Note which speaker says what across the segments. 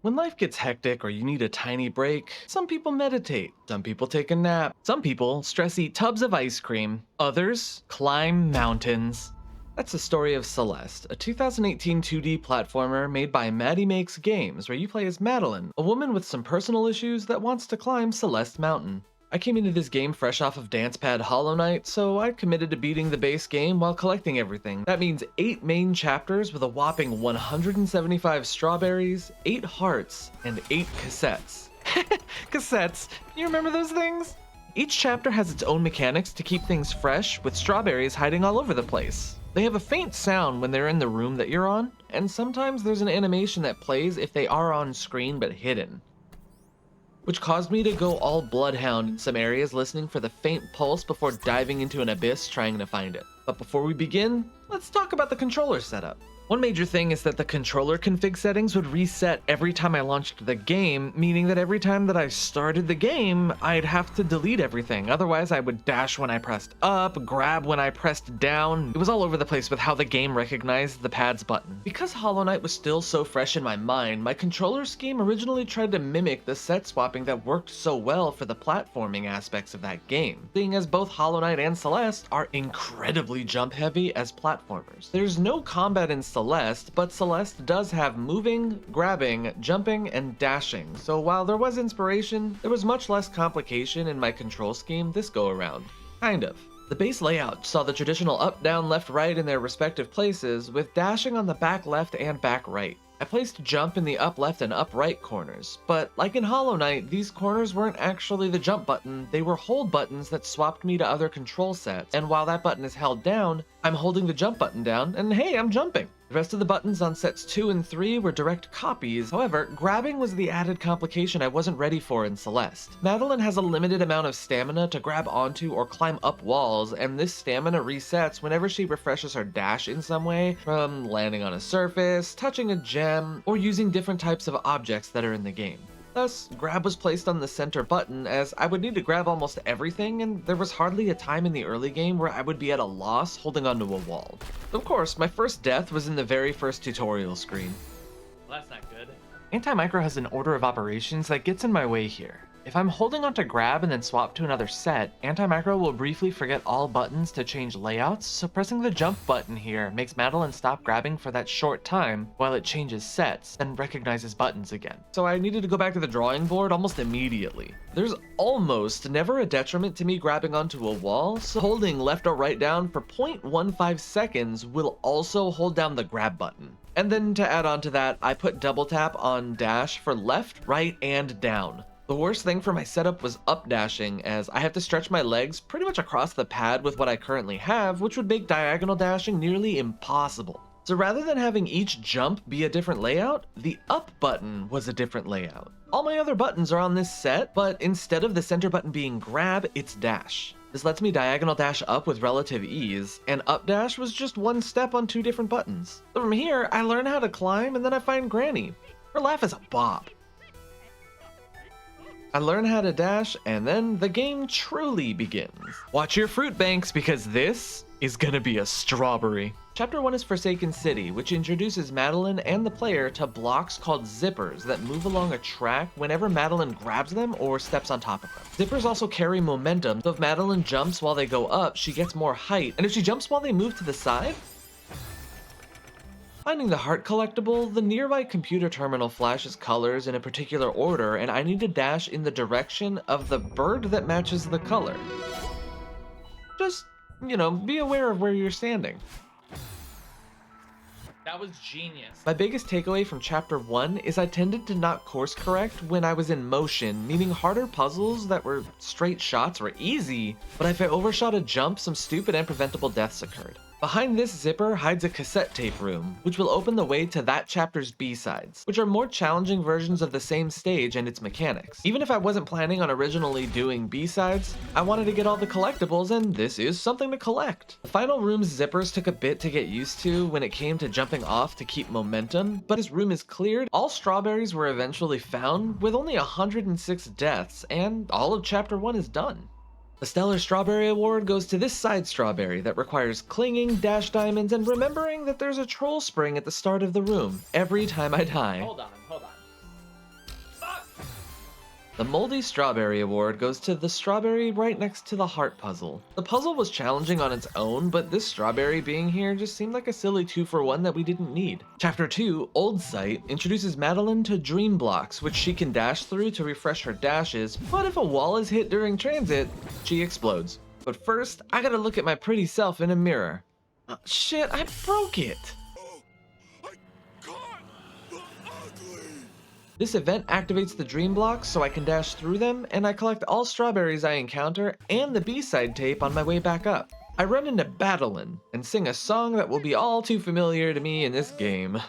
Speaker 1: When life gets hectic or you need a tiny break, some people meditate, some people take a nap, some people stress eat tubs of ice cream, others climb mountains. That's the story of Celeste, a 2018 2D platformer made by Maddie Makes Games, where you play as Madeline, a woman with some personal issues that wants to climb Celeste Mountain. I came into this game fresh off of Dancepad Hollow Knight, so I committed to beating the base game while collecting everything. That means 8 main chapters with a whopping 175 strawberries, 8 hearts, and 8 cassettes. Cassettes, you remember those things? Each chapter has its own mechanics to keep things fresh, with strawberries hiding all over the place. They have a faint sound when they're in the room that you're on, and sometimes there's an animation that plays if they are on screen but hidden, which caused me to go all bloodhound in some areas listening for the faint pulse before diving into an abyss trying to find it. But before we begin, let's talk about the controller setup. One major thing is that the controller config settings would reset every time I launched the game, meaning that every time that I started the game, I'd have to delete everything. Otherwise, I would dash when I pressed up, grab when I pressed down. It was all over the place with how the game recognized the pads button. Because Hollow Knight was still so fresh in my mind, my controller scheme originally tried to mimic the set swapping that worked so well for the platforming aspects of that game, seeing as both Hollow Knight and Celeste are incredibly jump heavy as platformers. There's no combat in Celeste, but Celeste does have moving, grabbing, jumping, and dashing, so while there was inspiration, there was much less complication in my control scheme this go around. Kind of. The base layout saw the traditional up, down, left, right in their respective places, with dashing on the back left and back right. I placed jump in the up left and up right corners, but like in Hollow Knight, these corners weren't actually the jump button, they were hold buttons that swapped me to other control sets, and while that button is held down, I'm holding the jump button down, and hey, I'm jumping! The rest of the buttons on sets 2 and 3 were direct copies, however, grabbing was the added complication I wasn't ready for in Celeste. Madeline has a limited amount of stamina to grab onto or climb up walls, and this stamina resets whenever she refreshes her dash in some way, from landing on a surface, touching a gem, or using different types of objects that are in the game. Thus, grab was placed on the center button, as I would need to grab almost everything, and there was hardly a time in the early game where I would be at a loss holding onto a wall. Of course, my first death was in the very first tutorial screen. Well, that's not good. Anti-Micro has an order of operations that gets in my way here. If I'm holding onto grab and then swap to another set, Anti-Micro will briefly forget all buttons to change layouts, so pressing the jump button here makes Madeline stop grabbing for that short time while it changes sets and recognizes buttons again. So I needed to go back to the drawing board almost immediately. There's almost never a detriment to me grabbing onto a wall, so holding left or right down for 0.15 seconds will also hold down the grab button. And then to add on to that, I put double tap on dash for left, right, and down. The worst thing for my setup was up dashing, as I have to stretch my legs pretty much across the pad with what I currently have, which would make diagonal dashing nearly impossible. So rather than having each jump be a different layout, the up button was a different layout. All my other buttons are on this set, but instead of the center button being grab, it's dash. This lets me diagonal dash up with relative ease, and up dash was just one step on 2 different buttons. So from here, I learn how to climb and then I find Granny. Her laugh is a bop. I learn how to dash, and then the game truly begins. Watch your fruit banks, because this is gonna be a strawberry. Chapter 1 is Forsaken City, which introduces Madeline and the player to blocks called zippers that move along a track whenever Madeline grabs them or steps on top of them. Zippers also carry momentum, so if Madeline jumps while they go up, she gets more height, and if she jumps while they move to the side, finding the heart collectible, the nearby computer terminal flashes colors in a particular order, and I need to dash in the direction of the bird that matches the color. Just, be aware of where you're standing. That was genius. My biggest takeaway from chapter 1 is I tended to not course correct when I was in motion, meaning harder puzzles that were straight shots were easy, but if I overshot a jump, some stupid and preventable deaths occurred. Behind this zipper hides a cassette tape room, which will open the way to that chapter's B-sides, which are more challenging versions of the same stage and its mechanics. Even if I wasn't planning on originally doing B-sides, I wanted to get all the collectibles, and this is something to collect. The final room's zippers took a bit to get used to when it came to jumping off to keep momentum, but as room is cleared, all strawberries were eventually found, with only 106 deaths, and all of chapter 1 is done. The Stellar Strawberry Award goes to this side strawberry that requires clinging, dash diamonds, and remembering that there's a troll spring at the start of the room every time I die.
Speaker 2: Hold on.
Speaker 1: The Moldy Strawberry Award goes to the strawberry right next to the heart puzzle. The puzzle was challenging on its own, but this strawberry being here just seemed like a silly 2-for-1 that we didn't need. Chapter 2, Old Sight, introduces Madeline to dream blocks, which she can dash through to refresh her dashes, but if a wall is hit during transit, she explodes. But first, I gotta look at my pretty self in a mirror. Oh, shit, I broke it! This event activates the dream blocks so I can dash through them, and I collect all strawberries I encounter and the B-side tape on my way back up. I run into Battlein and sing a song that will be all too familiar to me in this game.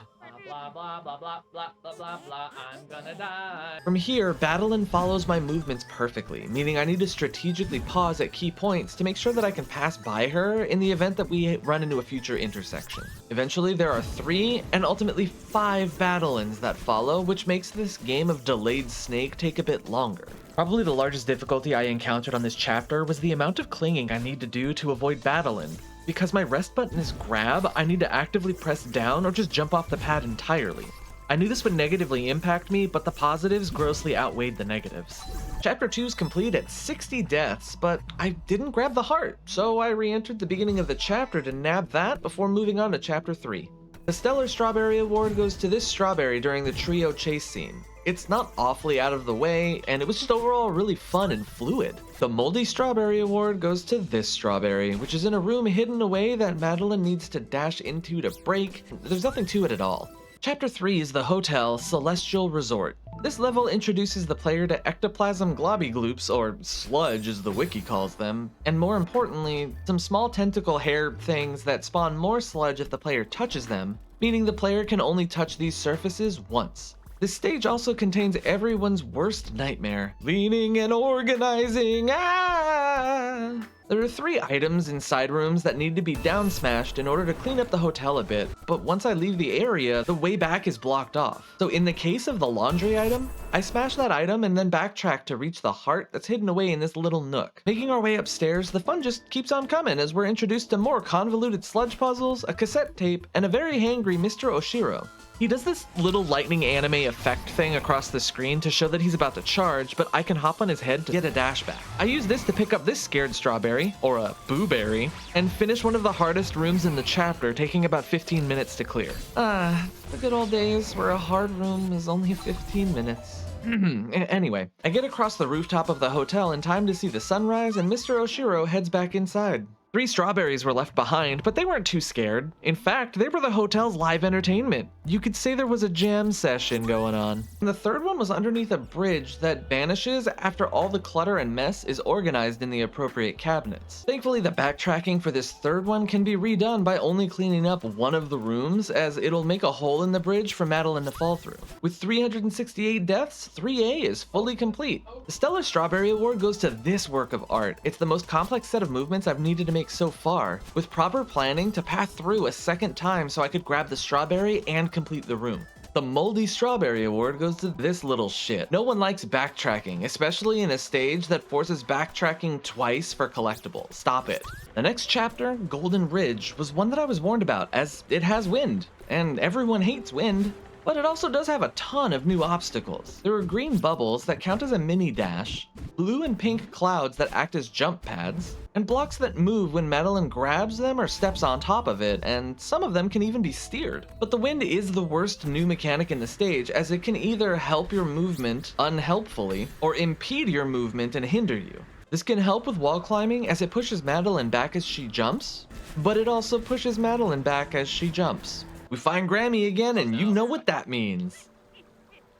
Speaker 2: Blah blah blah blah blah blah blah blah, I'm gonna die.
Speaker 1: From here, Battlein follows my movements perfectly, meaning I need to strategically pause at key points to make sure that I can pass by her in the event that we run into a future intersection. Eventually, there are 3 and ultimately 5 Battleins that follow, which makes this game of delayed snake take a bit longer. Probably the largest difficulty I encountered on this chapter was the amount of clinging I need to do to avoid Battlein. Because my rest button is grab, I need to actively press down or just jump off the pad entirely. I knew this would negatively impact me, but the positives grossly outweighed the negatives. Chapter 2 is complete at 60 deaths, but I didn't grab the heart, so I re-entered the beginning of the chapter to nab that before moving on to Chapter 3. The Stellar Strawberry Award goes to this strawberry during the trio chase scene. It's not awfully out of the way, and it was just overall really fun and fluid. The Moldy Strawberry Award goes to this strawberry, which is in a room hidden away that Madeline needs to dash into to break. There's nothing to it at all. Chapter 3 is the Hotel Celestial Resort. This level introduces the player to ectoplasm globugloops, or sludge as the wiki calls them, and more importantly, some small tentacle hair things that spawn more sludge if the player touches them, meaning the player can only touch these surfaces once. This stage also contains everyone's worst nightmare, leaning and organizing. There are 3 items in side rooms that need to be down smashed in order to clean up the hotel a bit, but once I leave the area, the way back is blocked off. So in the case of the laundry item, I smash that item and then backtrack to reach the heart that's hidden away in this little nook. Making our way upstairs, the fun just keeps on coming as we're introduced to more convoluted sludge puzzles, a cassette tape, and a very hangry Mr. Oshiro. He does this little lightning anime effect thing across the screen to show that he's about to charge, but I can hop on his head to get a dash back. I use this to pick up this scared strawberry, or a booberry, and finish one of the hardest rooms in the chapter, taking about 15 minutes to clear. The good old days where a hard room is only 15 minutes. Anyway, I get across the rooftop of the hotel in time to see the sunrise, and Mr. Oshiro heads back inside. 3 strawberries were left behind, but they weren't too scared. In fact, they were the hotel's live entertainment. You could say there was a jam session going on. And the 3rd one was underneath a bridge that vanishes after all the clutter and mess is organized in the appropriate cabinets. Thankfully, the backtracking for this 3rd one can be redone by only cleaning up one of the rooms, as it'll make a hole in the bridge for Madeline to fall through. With 368 deaths, 3A is fully complete. The Stellar Strawberry Award goes to this work of art. It's the most complex set of movements I've needed to make so far, with proper planning to pass through a 2nd time so I could grab the strawberry and complete the room. The Moldy Strawberry Award goes to this little shit. No one likes backtracking, especially in a stage that forces backtracking twice for collectibles. Stop it. The next chapter, Golden Ridge, was one that I was warned about, as it has wind, and everyone hates wind. But it also does have a ton of new obstacles. There are green bubbles that count as a mini dash, blue and pink clouds that act as jump pads, and blocks that move when Madeline grabs them or steps on top of it, and some of them can even be steered. But the wind is the worst new mechanic in the stage, as it can either help your movement unhelpfully, or impede your movement and hinder you. This can help with wall climbing as it pushes Madeline back as she jumps, but it also pushes Madeline back as she jumps. We find Grammy again, and you know what that means.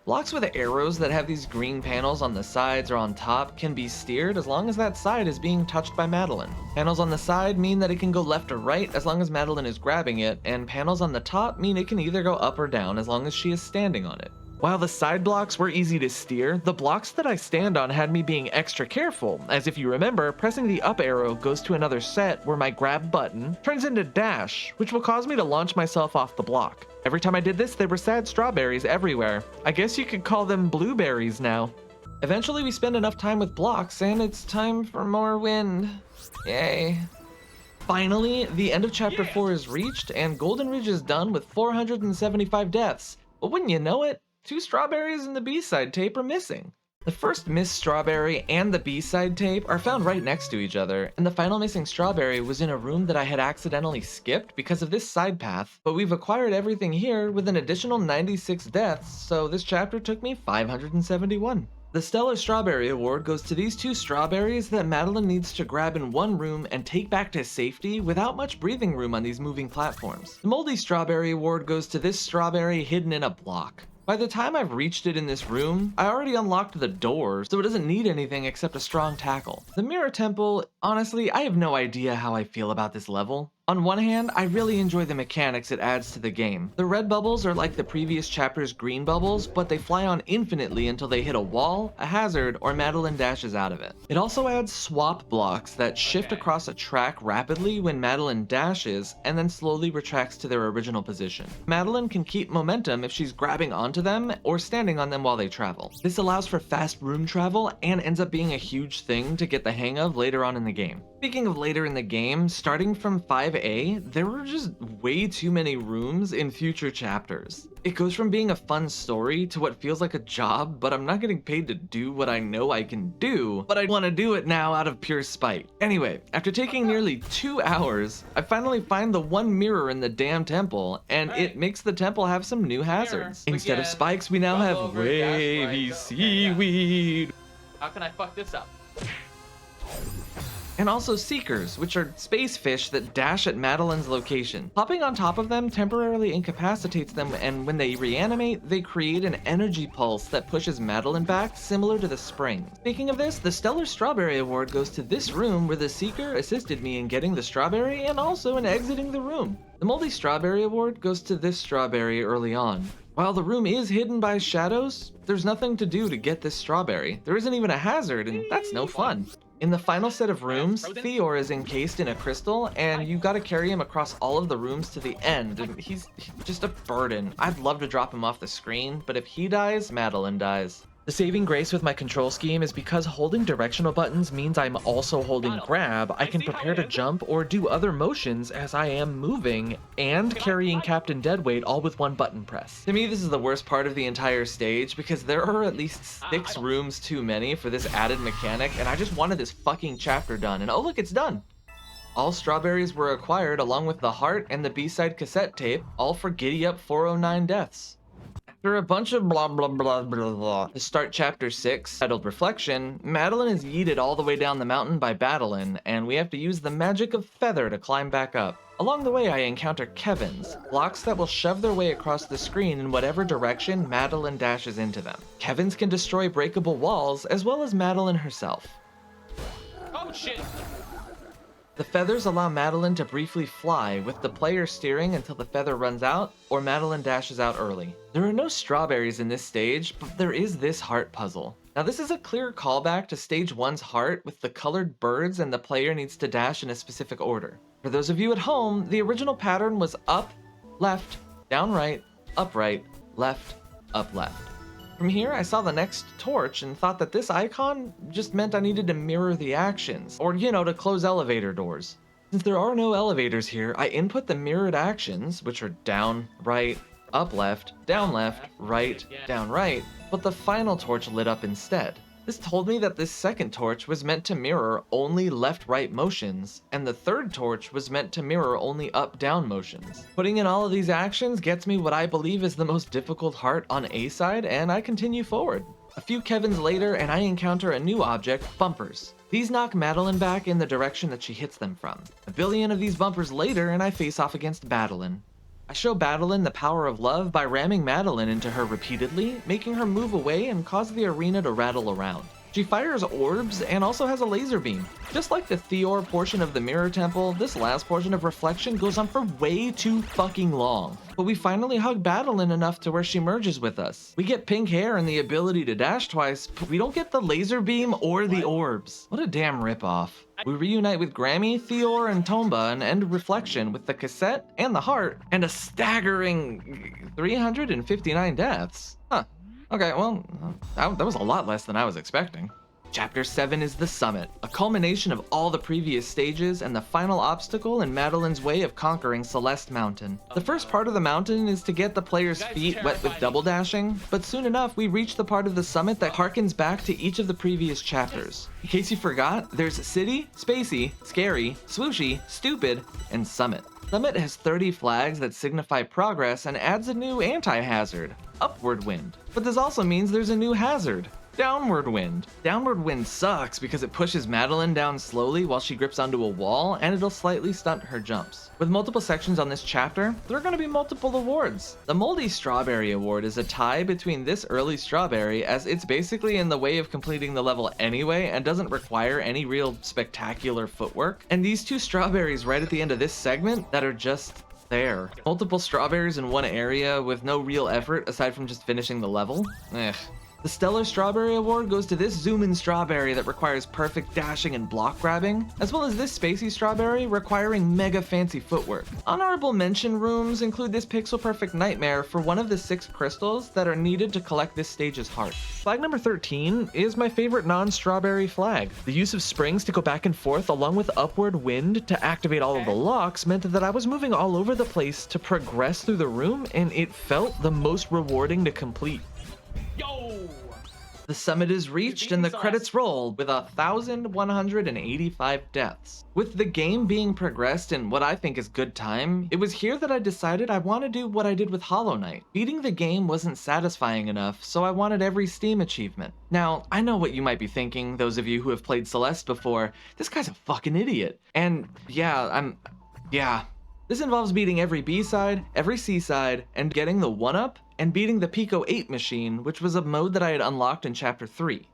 Speaker 1: Blocks with arrows that have these green panels on the sides or on top can be steered as long as that side is being touched by Madeline. Panels on the side mean that it can go left or right as long as Madeline is grabbing it, and panels on the top mean it can either go up or down as long as she is standing on it. While the side blocks were easy to steer, the blocks that I stand on had me being extra careful, as if you remember, pressing the up arrow goes to another set where my grab button turns into dash, which will cause me to launch myself off the block. Every time I did this, there were sad strawberries everywhere. I guess you could call them blueberries now. Eventually we spend enough time with blocks, and it's time for more wind. Yay. Finally, the end of Chapter 4 is reached, and Golden Ridge is done with 475 deaths. But wouldn't you know it, 2 strawberries and the B-side tape are missing. The first missed strawberry and the B-side tape are found right next to each other, and the final missing strawberry was in a room that I had accidentally skipped because of this side path, but we've acquired everything here with an additional 96 deaths, so this chapter took me 571. The Stellar Strawberry Award goes to these 2 strawberries that Madeline needs to grab in one room and take back to safety without much breathing room on these moving platforms. The Moldy Strawberry Award goes to this strawberry hidden in a block. By the time I've reached it in this room, I already unlocked the door, so it doesn't need anything except a strong tackle. The Mirror Temple, honestly, I have no idea how I feel about this level. On one hand, I really enjoy the mechanics it adds to the game. The red bubbles are like the previous chapter's green bubbles, but they fly on infinitely until they hit a wall, a hazard, or Madeline dashes out of it. It also adds swap blocks that shift across a track rapidly when Madeline dashes, and then slowly retracts to their original position. Madeline can keep momentum if she's grabbing onto them or standing on them while they travel. This allows for fast room travel and ends up being a huge thing to get the hang of later on in the game. Speaking of later in the game, starting from 5A, there were just way too many rooms in future chapters. It goes from being a fun story to what feels like a job, but I'm not getting paid to do what I know I can do, but I want to do it now out of pure spite. Anyway, after taking nearly 2 hours, I finally find the one mirror in the damn temple, and it makes the temple have some new hazards. Instead of spikes, we now have wavy seaweed.
Speaker 2: How can I fuck this up?
Speaker 1: And also seekers, which are space fish that dash at Madeline's location. Hopping on top of them temporarily incapacitates them, and when they reanimate, they create an energy pulse that pushes Madeline back, similar to the spring. Speaking of this, the Stellar Strawberry Award goes to this room where the seeker assisted me in getting the strawberry and also in exiting the room. The Moldy Strawberry Award goes to this strawberry early on. While the room is hidden by shadows, there's nothing to do to get this strawberry. There isn't even a hazard, and that's no fun. In the final set of rooms, Theor is encased in a crystal, and you gotta carry him across all of the rooms to the end, and he's just a burden. I'd love to drop him off the screen, but if he dies, Madeline dies. The saving grace with my control scheme is because holding directional buttons means I'm also holding grab. I can prepare to jump or do other motions as I am moving and carrying Captain Deadweight all with one button press. To me, this is the worst part of the entire stage because there are at least 6 rooms too many for this added mechanic, and I just wanted this fucking chapter done, and oh look, it's done! All strawberries were acquired along with the heart and the B-side cassette tape, all for Giddy Up 409 deaths. After a bunch of blah blah blah blah blah to start chapter 6, titled Reflection, Madeline is yeeted all the way down the mountain by Madeline, and we have to use the magic of feather to climb back up. Along the way I encounter Kevins, blocks that will shove their way across the screen in whatever direction Madeline dashes into them. Kevins can destroy breakable walls as well as Madeline herself.
Speaker 2: Oh shit!
Speaker 1: The feathers allow Madeline to briefly fly, with the player steering until the feather runs out, or Madeline dashes out early. There are no strawberries in this stage, but there is this heart puzzle. Now this is a clear callback to stage 1's heart with the colored birds, and the player needs to dash in a specific order. For those of you at home, the original pattern was up, left, down right, up right, left, up left. From here, I saw the next torch and thought that this icon just meant I needed to mirror the actions, or to close elevator doors. Since there are no elevators here, I input the mirrored actions, which are down, right, up left, right, down right, but the final torch lit up instead. This told me that this second torch was meant to mirror only left-right motions, and the third torch was meant to mirror only up-down motions. Putting in all of these actions gets me what I believe is the most difficult heart on A side, and I continue forward. A few Kevins later, and I encounter a new object, bumpers. These knock Madeline back in the direction that she hits them from. A billion of these bumpers later, and I face off against Madeline. I show Madeline the power of love by ramming Madeline into her repeatedly, making her move away and cause the arena to rattle around. She fires orbs and also has a laser beam. Just like the Theor portion of the Mirror Temple, this last portion of Reflection goes on for way too fucking long. But we finally hug Madeline enough to where she merges with us. We get pink hair and the ability to dash twice, but we don't get the laser beam or the orbs. What a damn ripoff. We reunite with Grammy, Theor, and Tomba and end Reflection with the cassette and the heart and a staggering 359 deaths. Huh. Okay, well, that was a lot less than I was expecting. Chapter 7 is the summit, a culmination of all the previous stages and the final obstacle in Madeline's way of conquering Celeste Mountain. The first part of the mountain is to get the player's feet wet with double dashing, but soon enough we reach the part of the summit that harkens back to each of the previous chapters. In case you forgot, there's City, Spacey, Scary, Swooshy, Stupid, and Summit. Summit has 30 flags that signify progress and adds a new anti-hazard, Upward Wind. But this also means there's a new hazard, Downward Wind. Downward Wind sucks because it pushes Madeline down slowly while she grips onto a wall, and it'll slightly stunt her jumps. With multiple sections on this chapter, there are going to be multiple awards. The Moldy Strawberry Award is a tie between this early strawberry, as it's basically in the way of completing the level anyway and doesn't require any real spectacular footwork, and these two strawberries right at the end of this segment that are just there. Multiple strawberries in one area with no real effort aside from just finishing the level? Ugh. The Stellar Strawberry Award goes to this zoom-in strawberry that requires perfect dashing and block grabbing, as well as this spacey strawberry requiring mega fancy footwork. Honorable mention rooms include this pixel perfect nightmare for one of the 6 crystals that are needed to collect this stage's heart. Flag number 13 is my favorite non-strawberry flag. The use of springs to go back and forth along with upward wind to activate all of the locks meant that I was moving all over the place to progress through the room, and it felt the most rewarding to complete.
Speaker 2: Yo!
Speaker 1: The summit is reached and the credits roll with 1,185 deaths. With the game being progressed in what I think is good time, it was here that I decided I want to do what I did with Hollow Knight. Beating the game wasn't satisfying enough, so I wanted every Steam achievement. Now, I know what you might be thinking, those of you who have played Celeste before, this guy's a fucking idiot. And yeah. This involves beating every B-side, every C-side, and getting the 1-up, and beating the Pico 8 machine, which was a mode that I had unlocked in Chapter 3.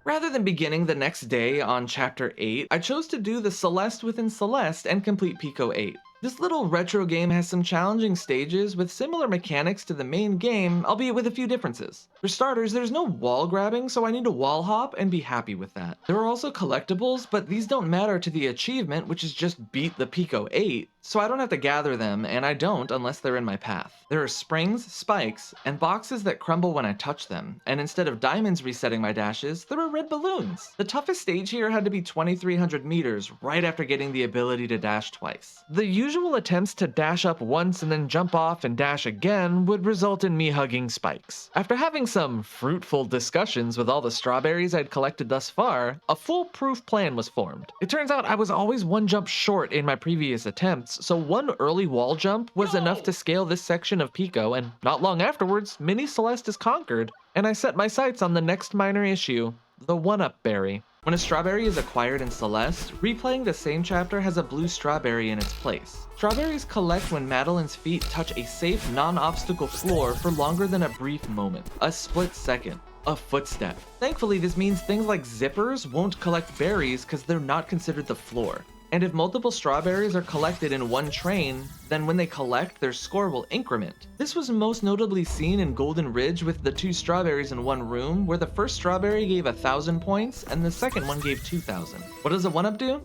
Speaker 1: Rather than beginning the next day on Chapter 8, I chose to do the Celeste within Celeste and complete Pico 8. This little retro game has some challenging stages with similar mechanics to the main game, albeit with a few differences. For starters, there's no wall grabbing, so I need to wall hop and be happy with that. There are also collectibles, but these don't matter to the achievement, which is just beat the Pico 8, so I don't have to gather them, and I don't unless they're in my path. There are springs, spikes, and boxes that crumble when I touch them, and instead of diamonds resetting my dashes, there are red balloons. The toughest stage here had to be 2,300 meters right after getting the ability to dash twice. The usual attempts to dash up once and then jump off and dash again would result in me hugging spikes. After having some fruitful discussions with all the strawberries I'd collected thus far, a foolproof plan was formed. It turns out I was always one jump short in my previous attempts, so one early wall jump was enough to scale this section of Pico, and not long afterwards, Mini Celeste is conquered, and I set my sights on the next minor issue, the 1-up berry. When a strawberry is acquired in Celeste, replaying the same chapter has a blue strawberry in its place. Strawberries collect when Madeline's feet touch a safe, non-obstacle floor for longer than a brief moment, a split second, a footstep. Thankfully, this means things like zippers won't collect berries because they're not considered the floor. And if multiple strawberries are collected in one train, then when they collect, their score will increment. This was most notably seen in Golden Ridge with the 2 strawberries in one room, where the first strawberry gave 1,000 points and the second one gave 2,000. What does a 1-up do?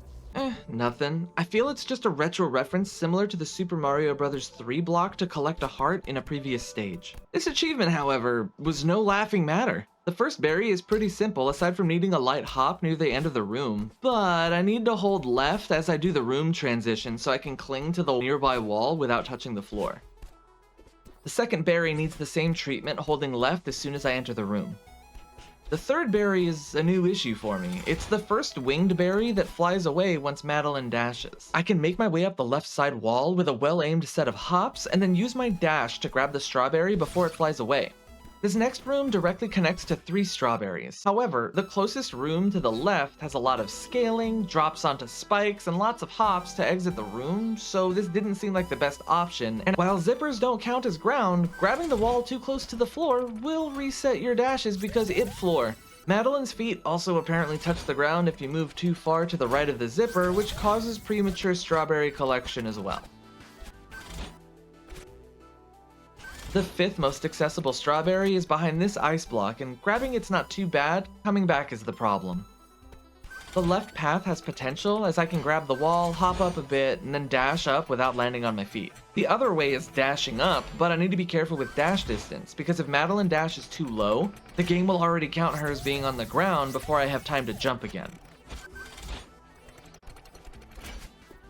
Speaker 1: Nothing. I feel it's just a retro reference similar to the Super Mario Bros. 3 block to collect a heart in a previous stage. This achievement, however, was no laughing matter. The first berry is pretty simple aside from needing a light hop near the end of the room, but I need to hold left as I do the room transition so I can cling to the nearby wall without touching the floor. The second berry needs the same treatment, holding left as soon as I enter the room. The third berry is a new issue for me. It's the first winged berry that flies away once Madeline dashes. I can make my way up the left side wall with a well-aimed set of hops and then use my dash to grab the strawberry before it flies away. This next room directly connects to 3 strawberries. However, the closest room to the left has a lot of scaling, drops onto spikes, and lots of hops to exit the room, so this didn't seem like the best option. And while zippers don't count as ground, grabbing the wall too close to the floor will reset your dashes because it floor. Madeline's feet also apparently touch the ground if you move too far to the right of the zipper, which causes premature strawberry collection as well. The 5th most accessible strawberry is behind this ice block, and grabbing it's not too bad, coming back is the problem. The left path has potential as I can grab the wall, hop up a bit, and then dash up without landing on my feet. The other way is dashing up, but I need to be careful with dash distance because if Madeline dashes too low, the game will already count her as being on the ground before I have time to jump again.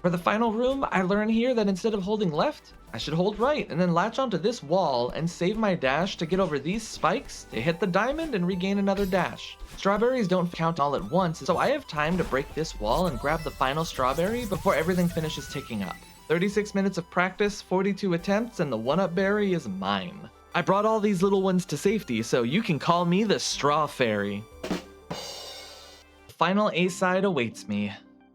Speaker 1: For the final room, I learn here that instead of holding left, I should hold right and then latch onto this wall and save my dash to get over these spikes to hit the diamond and regain another dash. Strawberries don't count all at once, so I have time to break this wall and grab the final strawberry before everything finishes ticking up. 36 minutes of practice, 42 attempts, and the one-up berry is mine. I brought all these little ones to safety, so you can call me the Straw Fairy. The final A-side awaits me.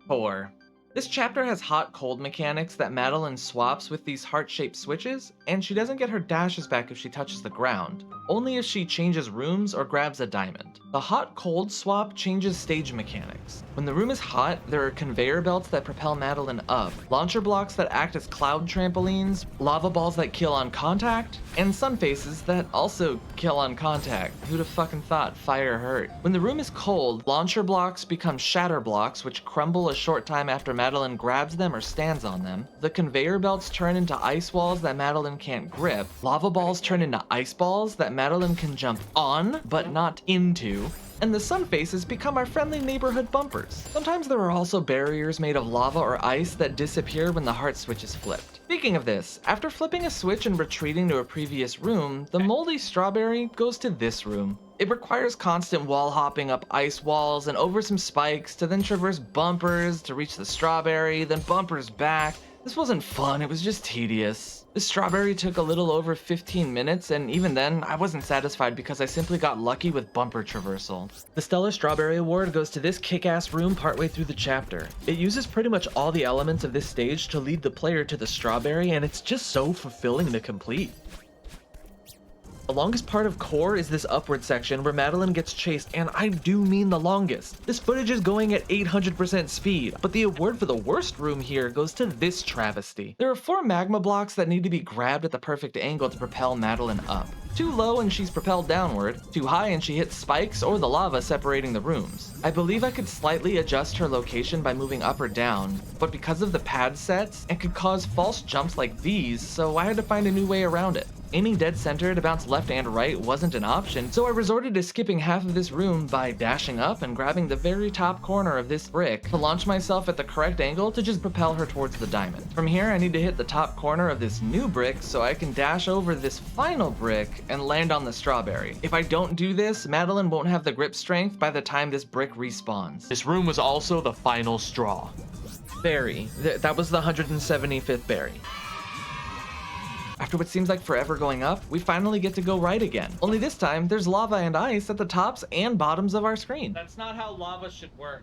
Speaker 1: 4. This chapter has hot-cold mechanics that Madeline swaps with these heart-shaped switches, and she doesn't get her dashes back if she touches the ground, only if she changes rooms or grabs a diamond. The hot-cold swap changes stage mechanics. When the room is hot, there are conveyor belts that propel Madeline up, launcher blocks that act as cloud trampolines, lava balls that kill on contact, and sun faces that also kill on contact. Who'd have fucking thought fire hurt? When the room is cold, launcher blocks become shatter blocks, which crumble a short time after Madeline grabs them or stands on them. The conveyor belts turn into ice walls that Madeline can't grip. Lava balls turn into ice balls that Madeline can jump on, but not into. And the sun faces become our friendly neighborhood bumpers. Sometimes there are also barriers made of lava or ice that disappear when the heart switch is flipped. Speaking of this, after flipping a switch and retreating to a previous room, the moldy strawberry goes to this room. It requires constant wall hopping up ice walls and over some spikes to then traverse bumpers to reach the strawberry, then bumpers back. This wasn't fun, it was just tedious. The strawberry took a little over 15 minutes, and even then, I wasn't satisfied because I simply got lucky with bumper traversal. The Stellar Strawberry Award goes to this kick-ass room partway through the chapter. It uses pretty much all the elements of this stage to lead the player to the strawberry, and it's just so fulfilling to complete. The longest part of Core is this upward section where Madeline gets chased, and I do mean the longest. This footage is going at 800% speed, but the award for the worst room here goes to this travesty. There are 4 magma blocks that need to be grabbed at the perfect angle to propel Madeline up. Too low and she's propelled downward, too high and she hits spikes or the lava separating the rooms. I believe I could slightly adjust her location by moving up or down, but because of the pad sets, it could cause false jumps like these, so I had to find a new way around it. Aiming dead center to bounce left and right wasn't an option, so I resorted to skipping half of this room by dashing up and grabbing the very top corner of this brick to launch myself at the correct angle to just propel her towards the diamond. From here, I need to hit the top corner of this new brick so I can dash over this final brick and land on the strawberry. If I don't do this, Madeline won't have the grip strength by the time this brick respawns.
Speaker 3: This room was also the final straw.
Speaker 1: Berry. That was the 175th berry. After what seems like forever going up, we finally get to go right again. Only this time, there's lava and ice at the tops and bottoms of our screen.
Speaker 2: That's not how lava should work.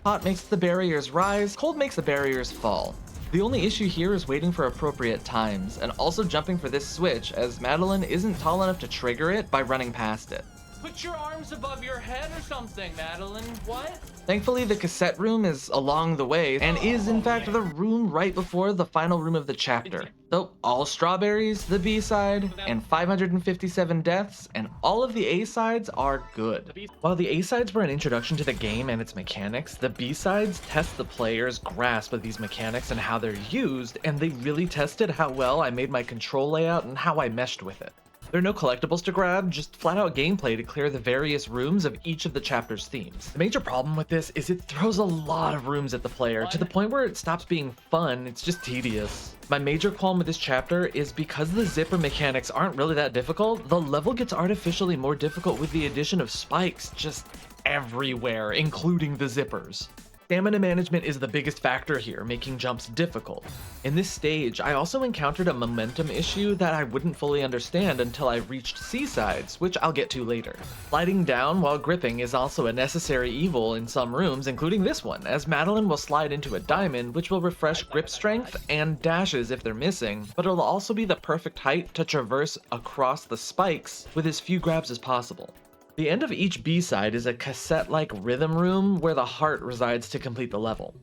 Speaker 1: Hot makes the barriers rise, cold makes the barriers fall. The only issue here is waiting for appropriate times, and also jumping for this switch, as Madeline isn't tall enough to trigger it by running past it.
Speaker 2: Put your arms above your head or something, Madeline. What?
Speaker 1: Thankfully, the cassette room is along the way, and is in fact the room right before the final room of the chapter. So, all strawberries, the B-side, and 557 deaths, and all of the A-sides are good. While the A-sides were an introduction to the game and its mechanics, the B-sides test the player's grasp of these mechanics and how they're used, and they really tested how well I made my control layout and how I meshed with it. There are no collectibles to grab, just flat out gameplay to clear the various rooms of each of the chapter's themes. The major problem with this is it throws a lot of rooms at the player, to the point where it stops being fun, it's just tedious. My major qualm with this chapter is because the zipper mechanics aren't really that difficult, the level gets artificially more difficult with the addition of spikes just everywhere, including the zippers. Stamina management is the biggest factor here, making jumps difficult. In this stage, I also encountered a momentum issue that I wouldn't fully understand until I reached C-sides, which I'll get to later. Sliding down while gripping is also a necessary evil in some rooms, including this one, as Madeline will slide into a diamond, which will refresh grip strength and dashes if they're missing, but it'll also be the perfect height to traverse across the spikes with as few grabs as possible. The end of each B-side is a cassette-like rhythm room where the heart resides to complete the level.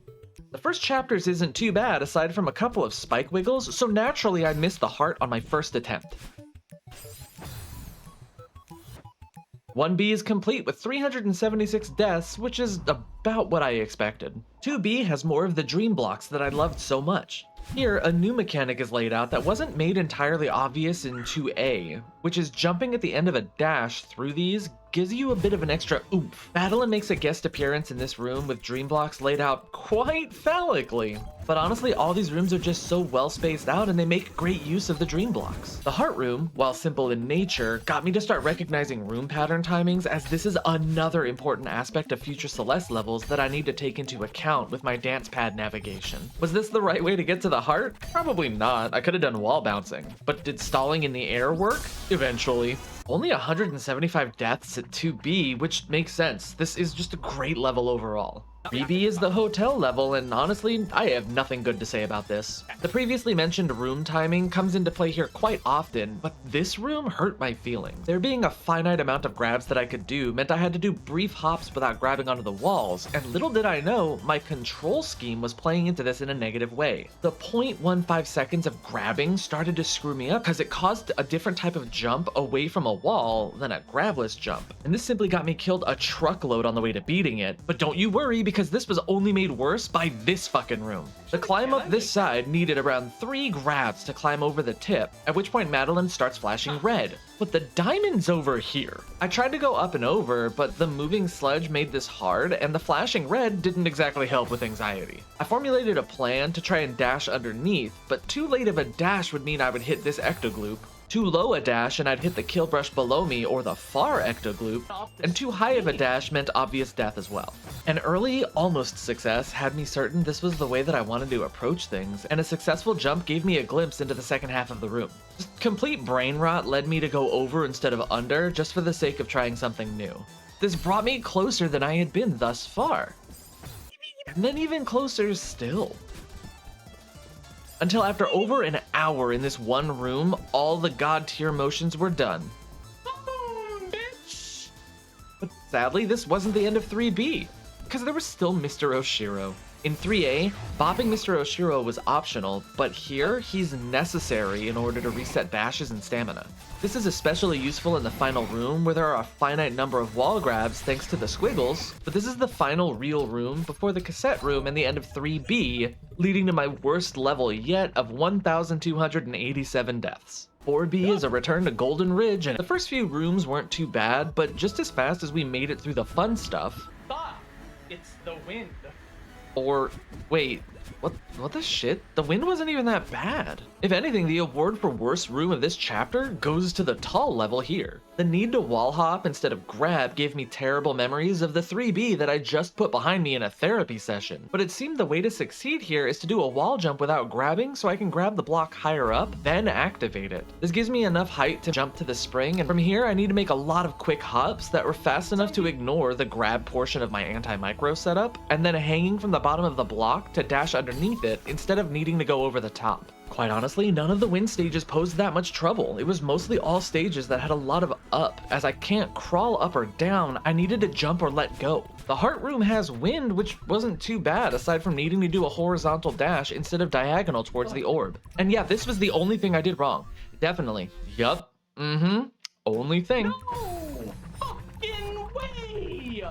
Speaker 1: The first chapters isn't too bad aside from a couple of spike wiggles, so naturally I missed the heart on my first attempt. 1B is complete with 376 deaths, which is about what I expected. 2B has more of the dream blocks that I loved so much. Here, a new mechanic is laid out that wasn't made entirely obvious in 2A, which is jumping at the end of a dash through these gives you a bit of an extra oomph. Madeline makes a guest appearance in this room with dream blocks laid out quite phallically. But honestly, all these rooms are just so well spaced out and they make great use of the dream blocks. The heart room, while simple in nature, got me to start recognizing room pattern timings, as this is another important aspect of future Celeste levels that I need to take into account with my dance pad navigation. Was this the right way to get to the heart? Probably not. I could have done wall bouncing. But did stalling in the air work? Eventually. Only 175 deaths at 2B, which makes sense. This is just a great level overall. 3B is the hotel level, and honestly, I have nothing good to say about this. The previously mentioned room timing comes into play here quite often, but this room hurt my feelings. There being a finite amount of grabs that I could do meant I had to do brief hops without grabbing onto the walls, and little did I know, my control scheme was playing into this in a negative way. The 0.15 seconds of grabbing started to screw me up because it caused a different type of jump away from a wall than a grabless jump, and this simply got me killed a truckload on the way to beating it. But don't you worry, because this was only made worse by this fucking room. The climb up this side needed around 3 grabs to climb over the tip, at which point Madeline starts flashing red. But the diamond's over here. I tried to go up and over, but the moving sludge made this hard, and the flashing red didn't exactly help with anxiety. I formulated a plan to try and dash underneath, but too late of a dash would mean I would hit this ectogloop. Too low a dash and I'd hit the kill brush below me or the far ectogloop, and too high of a dash meant obvious death as well. An early, almost success had me certain this was the way that I wanted to approach things, and a successful jump gave me a glimpse into the second half of the room. Just complete brain rot led me to go over instead of under, just for the sake of trying something new. This brought me closer than I had been thus far. And then even closer still. Until after over an hour in this one room, all the god tier motions were done.
Speaker 2: Bitch.
Speaker 1: But sadly, this wasn't the end of 3B, because there was still Mr. Oshiro. In 3A, bopping Mr. Oshiro was optional, but here, he's necessary in order to reset dashes and stamina. This is especially useful in the final room, where there are a finite number of wall grabs thanks to the squiggles, but this is the final real room before the cassette room and the end of 3B, leading to my worst level yet of 1,287 deaths. 4B is a return to Golden Ridge, and the first few rooms weren't too bad, but just as fast as we made it through the fun stuff...
Speaker 2: Stop! It's the wind.
Speaker 1: Or, wait, what the shit? The wind wasn't even that bad. If anything, the award for worst room of this chapter goes to the tall level here. The need to wall hop instead of grab gave me terrible memories of the 3B that I just put behind me in a therapy session. But it seemed the way to succeed here is to do a wall jump without grabbing so I can grab the block higher up, then activate it. This gives me enough height to jump to the spring, and from here I need to make a lot of quick hops that were fast enough to ignore the grab portion of my anti-micro setup, and then hanging from the bottom of the block to dash underneath it instead of needing to go over the top. Quite honestly, none of the wind stages posed that much trouble. It was mostly all stages that had a lot of up. As I can't crawl up or down, I needed to jump or let go. The heart room has wind, which wasn't too bad aside from needing to do a horizontal dash instead of diagonal towards the orb. And yeah, this was the only thing I did wrong. Definitely. Yup. Only thing.
Speaker 2: No fucking way!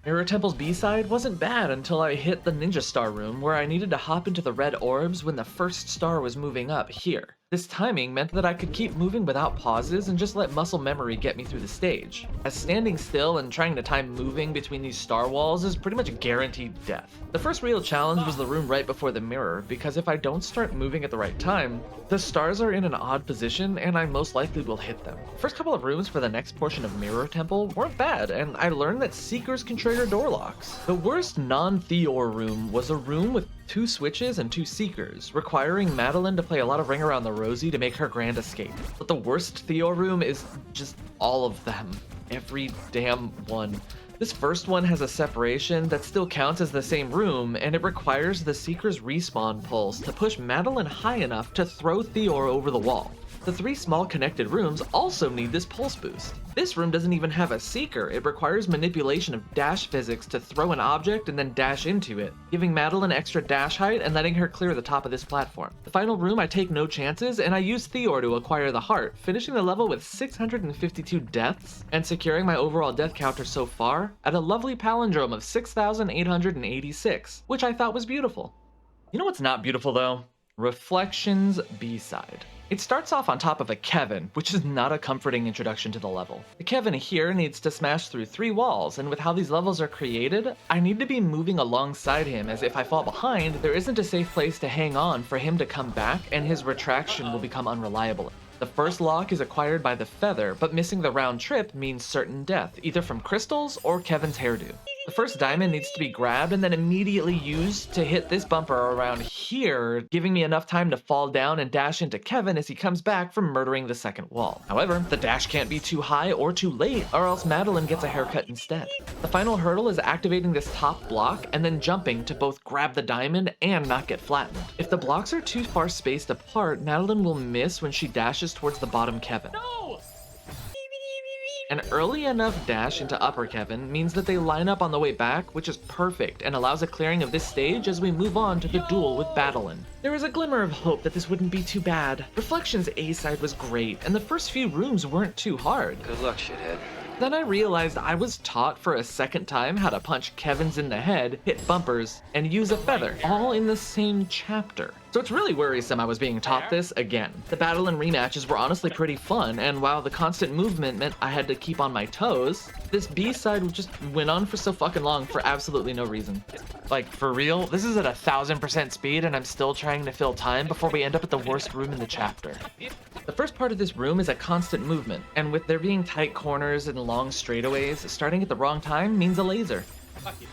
Speaker 1: Mirror Temple's B-side wasn't bad until I hit the Ninja Star room, where I needed to hop into the red orbs when the first star was moving up here. This timing meant that I could keep moving without pauses and just let muscle memory get me through the stage, as standing still and trying to time moving between these star walls is pretty much guaranteed death. The first real challenge was the room right before the mirror, because if I don't start moving at the right time, the stars are in an odd position and I most likely will hit them. First couple of rooms for the next portion of Mirror Temple weren't bad, and I learned that Seekers can trigger door locks. The worst non-Theor room was a room with 2 switches and 2 Seekers, requiring Madeline to play a lot of Ring Around the Rosie to make her grand escape. But the worst Theor room is just all of them. Every damn one. This first one has a separation that still counts as the same room, and it requires the Seeker's respawn pulse to push Madeline high enough to throw Theor over the wall. The 3 small connected rooms also need this pulse boost. This room doesn't even have a seeker. It requires manipulation of dash physics to throw an object and then dash into it, giving Madeline extra dash height and letting her clear the top of this platform. The final room, I take no chances, and I use Theor to acquire the heart, finishing the level with 652 deaths and securing my overall death counter so far at a lovely palindrome of 6,886, which I thought was beautiful. You know what's not beautiful though? Reflections B-side. It starts off on top of a Kevin, which is not a comforting introduction to the level. The Kevin here needs to smash through 3 walls, and with how these levels are created, I need to be moving alongside him, as if I fall behind, there isn't a safe place to hang on for him to come back, and his retraction will become unreliable. The first lock is acquired by the feather, but missing the round trip means certain death, either from crystals or Kevin's hairdo. The first diamond needs to be grabbed and then immediately used to hit this bumper around here, giving me enough time to fall down and dash into Kevin as he comes back from murdering the second wall. However, the dash can't be too high or too late, or else Madeline gets a haircut instead. The final hurdle is activating this top block and then jumping to both grab the diamond and not get flattened. If the blocks are too far spaced apart, Madeline will miss when she dashes towards the bottom Kevin.
Speaker 2: No!
Speaker 1: An early enough dash into upper Kevin means that they line up on the way back, which is perfect and allows a clearing of this stage as we move on to the duel with Battlein. There was a glimmer of hope that this wouldn't be too bad. Reflections A-side was great, and the first few rooms weren't too hard.
Speaker 4: Good luck, shithead.
Speaker 1: Then I realized I was taught for a second time how to punch Kevins in the head, hit bumpers, and use a feather, all in the same chapter. So it's really worrisome I was being taught this again. The battle and rematches were honestly pretty fun, and while the constant movement meant I had to keep on my toes, this B-side just went on for so fucking long for absolutely no reason. Like, for real, this is at 1000% speed and I'm still trying to fill time before we end up at the worst room in the chapter. The first part of this room is a constant movement, and with there being tight corners and long straightaways, starting at the wrong time means a laser.
Speaker 2: Fuck you.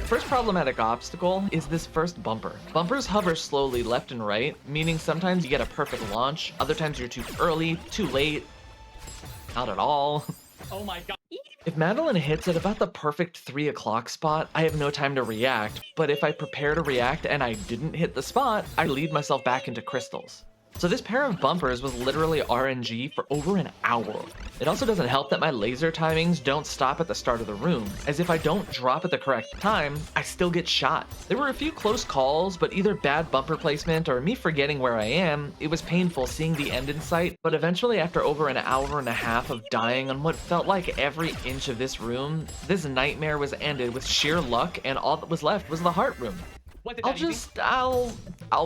Speaker 1: First problematic obstacle is this first bumper. Bumpers hover slowly left and right, meaning sometimes you get a perfect launch, other times you're too early, too late, not at all.
Speaker 2: Oh my god.
Speaker 1: If Madeline hits at about the perfect 3 o'clock spot, I have no time to react, but if I prepare to react and I didn't hit the spot, I lead myself back into crystals. So this pair of bumpers was literally RNG for over an hour. It also doesn't help that my laser timings don't stop at the start of the room, as if I don't drop at the correct time, I still get shot. There were a few close calls, but either bad bumper placement or me forgetting where I am, it was painful seeing the end in sight, but eventually after over an hour and a half of dying on what felt like every inch of this room, this nightmare was ended with sheer luck and all that was left was the heart room.
Speaker 2: What did that easy?
Speaker 1: I'll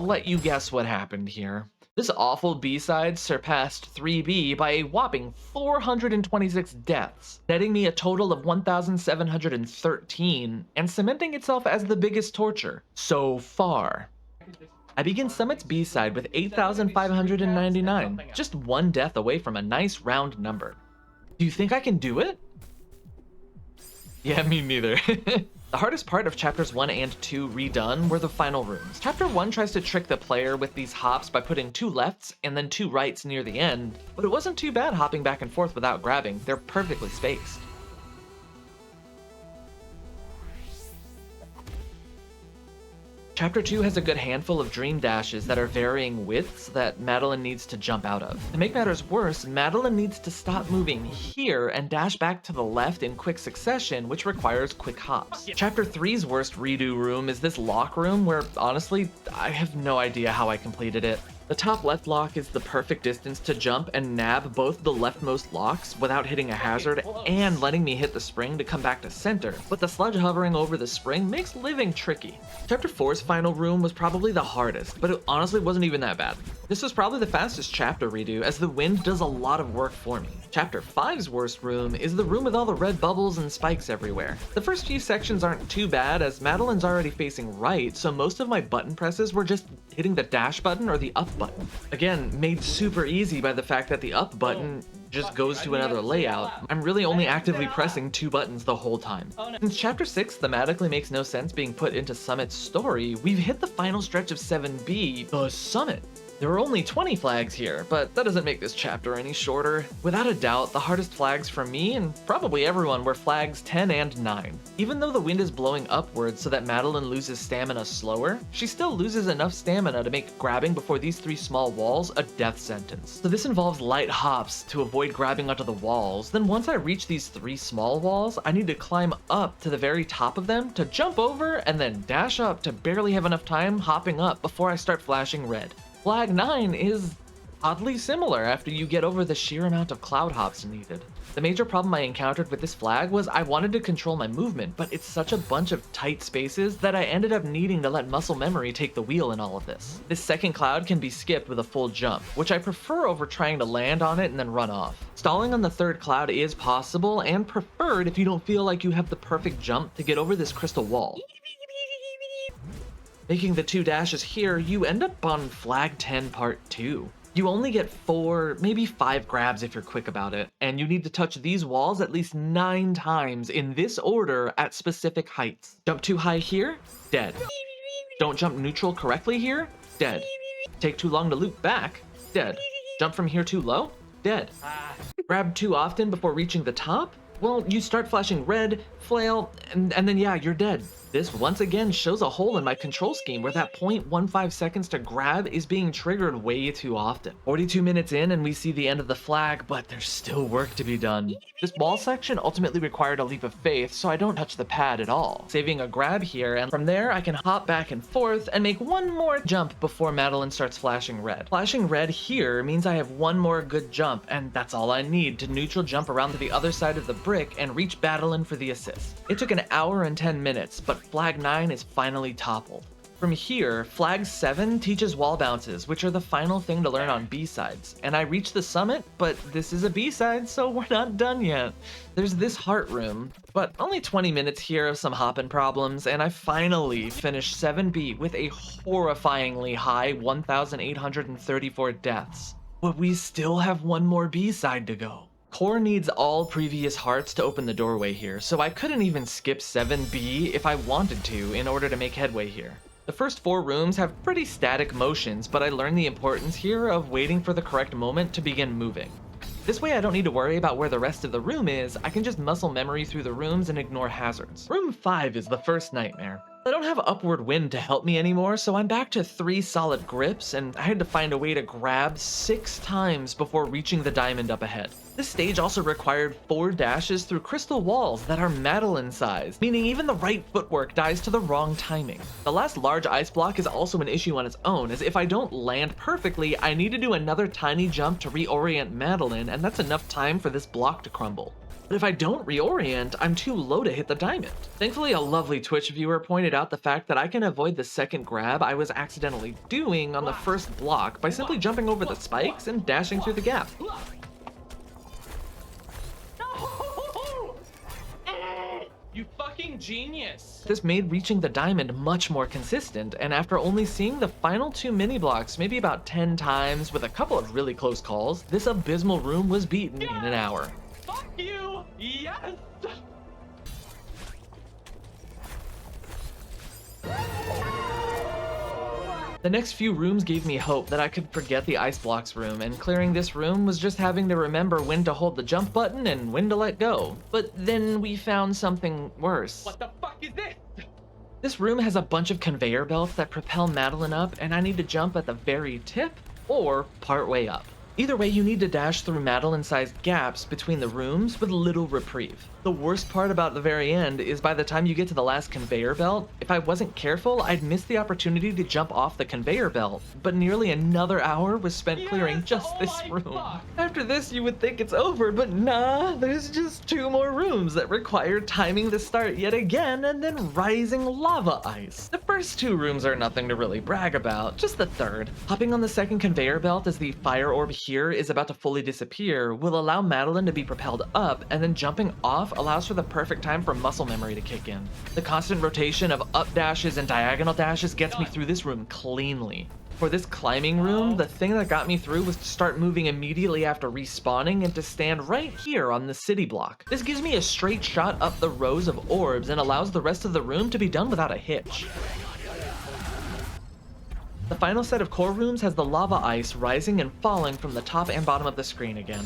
Speaker 1: let you guess what happened here. This awful B-side surpassed 3B by a whopping 426 deaths, netting me a total of 1,713 and cementing itself as the biggest torture so far. I begin Summit's B-side with 8,599, just one death away from a nice round number. Do you think I can do it? Yeah, me neither. The hardest part of chapters 1 and 2 redone were the final rooms. Chapter 1 tries to trick the player with these hops by putting 2 lefts and then 2 rights near the end, but it wasn't too bad hopping back and forth without grabbing. They're perfectly spaced. Chapter 2 has a good handful of dream dashes that are varying widths that Madeline needs to jump out of. To make matters worse, Madeline needs to stop moving here and dash back to the left in quick succession, which requires quick hops. Chapter 3's worst redo room is this lock room where, honestly, I have no idea how I completed it. The top left lock is the perfect distance to jump and nab both the leftmost locks without hitting a hazard and letting me hit the spring to come back to center, but the sludge hovering over the spring makes living tricky. Chapter 4's final room was probably the hardest, but it honestly wasn't even that bad. This was probably the fastest chapter redo, as the wind does a lot of work for me. Chapter 5's worst room is the room with all the red bubbles and spikes everywhere. The first few sections aren't too bad, as Madeline's already facing right, so most of my button presses were just hitting the dash button or the up button. Again, made super easy by the fact that the up button just goes to another layout. I'm really only actively pressing 2 buttons the whole time. Since chapter 6 thematically makes no sense being put into Summit's story, we've hit the final stretch of 7B, the summit. There are only 20 flags here, but that doesn't make this chapter any shorter. Without a doubt, the hardest flags for me, and probably everyone, were flags 10 and 9. Even though the wind is blowing upwards so that Madeline loses stamina slower, she still loses enough stamina to make grabbing before these 3 small walls a death sentence. So this involves light hops to avoid grabbing onto the walls. Then once I reach these 3 small walls, I need to climb up to the very top of them to jump over and then dash up to barely have enough time hopping up before I start flashing red. Flag 9 is oddly similar after you get over the sheer amount of cloud hops needed. The major problem I encountered with this flag was I wanted to control my movement, but it's such a bunch of tight spaces that I ended up needing to let muscle memory take the wheel in all of this. This second cloud can be skipped with a full jump, which I prefer over trying to land on it and then run off. Stalling on the third cloud is possible and preferred if you don't feel like you have the perfect jump to get over this crystal wall. Making the 2 dashes here, you end up on flag 10 part 2. You only get 4, maybe 5 grabs if you're quick about it, and you need to touch these walls at least 9 times in this order at specific heights. Jump too high here, dead. Don't jump neutral correctly here, dead. Take too long to loop back, dead. Jump from here too low, dead. Grab too often before reaching the top? Well, you start flashing red, flail, and then yeah, you're dead. This once again shows a hole in my control scheme where that 0.15 seconds to grab is being triggered way too often. 42 minutes in and we see the end of the flag, but there's still work to be done. This wall section ultimately required a leap of faith, so I don't touch the pad at all, saving a grab here, and from there I can hop back and forth and make one more jump before Madeline starts flashing red. Flashing red here means I have one more good jump, and that's all I need to neutral jump around to the other side of the brick and reach Madeline for the assist. It took an hour and 10 minutes, but flag 9 is finally toppled. From here, flag 7 teaches wall bounces, which are the final thing to learn on B-sides, and I reached the summit, but this is a B-side, so we're not done yet. There's this heart room, but only 20 minutes here of some hopping problems, and I finally finished 7B with a horrifyingly high 1,834 deaths. But we still have one more B-side to go. Core needs all previous hearts to open the doorway here, so I couldn't even skip 7B if I wanted to in order to make headway here. The first 4 rooms have pretty static motions, but I learned the importance here of waiting for the correct moment to begin moving. This way I don't need to worry about where the rest of the room is, I can just muscle memory through the rooms and ignore hazards. Room 5 is the first nightmare. I don't have upward wind to help me anymore, so I'm back to 3 solid grips, and I had to find a way to grab 6 times before reaching the diamond up ahead. This stage also required 4 dashes through crystal walls that are Madeline size, meaning even the right footwork dies to the wrong timing. The last large ice block is also an issue on its own, as if I don't land perfectly, I need to do another tiny jump to reorient Madeline, and that's enough time for this block to crumble. But if I don't reorient, I'm too low to hit the diamond. Thankfully, a lovely Twitch viewer pointed out the fact that I can avoid the second grab I was accidentally doing on the first block by simply jumping over the spikes and dashing through the gap.
Speaker 2: You fucking genius!
Speaker 1: This made reaching the diamond much more consistent, and after only seeing the final 2 mini blocks maybe about 10 times with a couple of really close calls, this abysmal room was beaten in an hour.
Speaker 2: Fuck you! Yes!
Speaker 1: The next few rooms gave me hope that I could forget the ice blocks room, and clearing this room was just having to remember when to hold the jump button and when to let go. But then we found something worse.
Speaker 2: What the fuck is this?
Speaker 1: This room has a bunch of conveyor belts that propel Madeline up, and I need to jump at the very tip or part way up. Either way, you need to dash through Madeline-sized gaps between the rooms with little reprieve. The worst part about the very end is by the time you get to the last conveyor belt, if I wasn't careful, I'd miss the opportunity to jump off the conveyor belt, but nearly another hour was spent clearing just this room.
Speaker 2: Fuck.
Speaker 1: After this, you would think it's over, but nah, there's just 2 more rooms that require timing the start yet again and then rising lava ice. The first 2 rooms are nothing to really brag about, just the third. Hopping on the second conveyor belt as the fire orb here is about to fully disappear will allow Madeline to be propelled up, and then jumping off allows for the perfect time for muscle memory to kick in. The constant rotation of up dashes and diagonal dashes gets me through this room cleanly. For this climbing room, the thing that got me through was to start moving immediately after respawning and to stand right here on the city block. This gives me a straight shot up the rows of orbs and allows the rest of the room to be done without a hitch. The final set of core rooms has the lava ice rising and falling from the top and bottom of the screen again.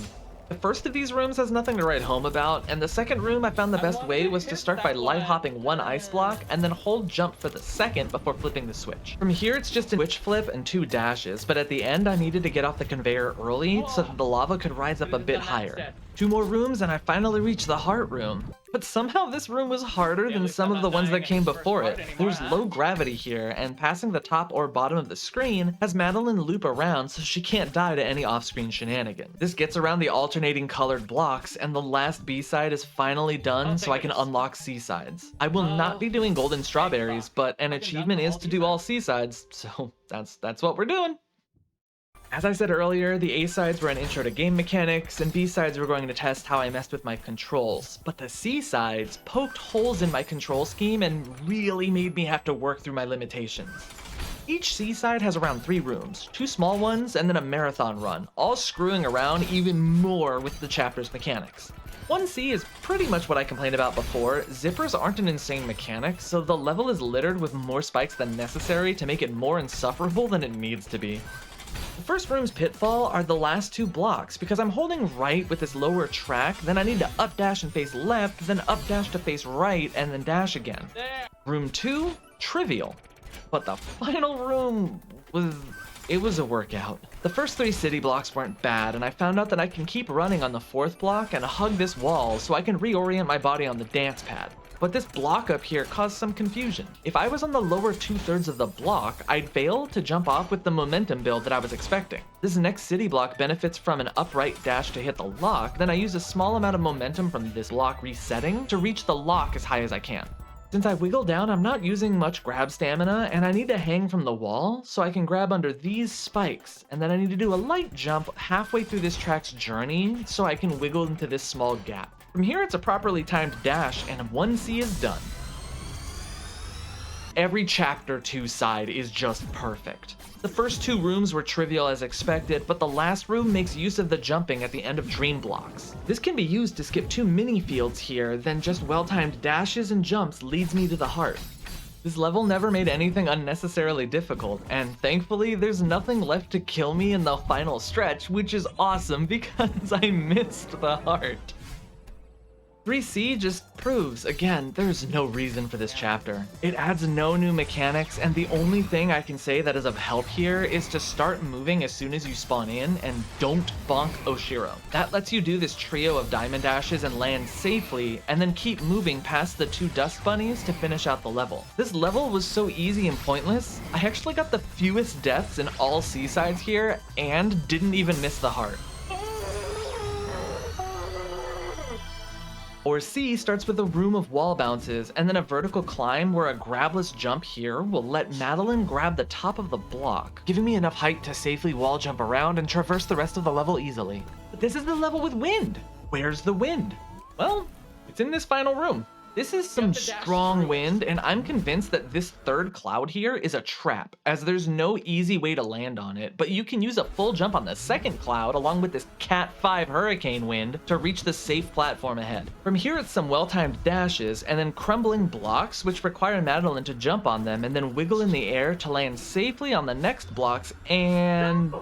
Speaker 1: The first of these rooms has nothing to write home about, and the second room I found the best way was to start by light hopping one ice block and then hold jump for the second before flipping the switch. From here it's just a switch flip and 2 dashes, but at the end I needed to get off the conveyor early so that the lava could rise up a bit higher. 2 more rooms and I finally reached the heart room. But somehow this room was harder than some of the ones that came before it. There's low gravity here, and passing the top or bottom of the screen has Madeline loop around so she can't die to any off-screen shenanigans. This gets around the alternating colored blocks, and the last B-side is finally done so I can unlock C-sides. I will not be doing golden strawberries, but an achievement is to do all C-sides, so that's what we're doing. As I said earlier, the A-sides were an intro to game mechanics, and B-sides were going to test how I messed with my controls. But the C-sides poked holes in my control scheme and really made me have to work through my limitations. Each C-side has around 3 rooms, 2 small ones, and then a marathon run, all screwing around even more with the chapter's mechanics. 1C is pretty much what I complained about before. Zippers aren't an insane mechanic, so the level is littered with more spikes than necessary to make it more insufferable than it needs to be. The first room's pitfall are the last 2 blocks. Because I'm holding right with this lower track, then I need to up dash and face left, then up dash to face right, and then dash again. Room 2, trivial. But the final room was a workout. The first 3 city blocks weren't bad, and I found out that I can keep running on the 4th block and hug this wall so I can reorient my body on the dance pad. But this block up here caused some confusion. If I was on the lower 2/3 of the block, I'd fail to jump off with the momentum build that I was expecting. This next city block benefits from an upright dash to hit the lock, then I use a small amount of momentum from this lock resetting to reach the lock as high as I can. Since I wiggle down, I'm not using much grab stamina, and I need to hang from the wall so I can grab under these spikes, and then I need to do a light jump halfway through this track's journey so I can wiggle into this small gap. From here, it's a properly timed dash, and 1C is done. Every Chapter 2 side is just perfect. The first 2 rooms were trivial as expected, but the last room makes use of the jumping at the end of dream blocks. This can be used to skip 2 mini fields here, then just well-timed dashes and jumps leads me to the heart. This level never made anything unnecessarily difficult, and thankfully there's nothing left to kill me in the final stretch, which is awesome because I missed the heart. 3C just proves, again, there's no reason for this chapter. It adds no new mechanics, and the only thing I can say that is of help here is to start moving as soon as you spawn in, and don't bonk Oshiro. That lets you do this trio of diamond dashes and land safely, and then keep moving past the 2 dust bunnies to finish out the level. This level was so easy and pointless, I actually got the fewest deaths in all C-sides here, and didn't even miss the heart. Or C starts with a room of wall bounces, and then a vertical climb where a grabless jump here will let Madeline grab the top of the block, giving me enough height to safely wall jump around and traverse the rest of the level easily. But this is the level with wind! Where's the wind? Well, it's in this final room. This is some strong wind, and I'm convinced that this 3rd cloud here is a trap, as there's no easy way to land on it, but you can use a full jump on the 2nd cloud along with this Cat 5 hurricane wind to reach the safe platform ahead. From here it's some well-timed dashes, and then crumbling blocks which require Madeline to jump on them and then wiggle in the air to land safely on the next blocks, and...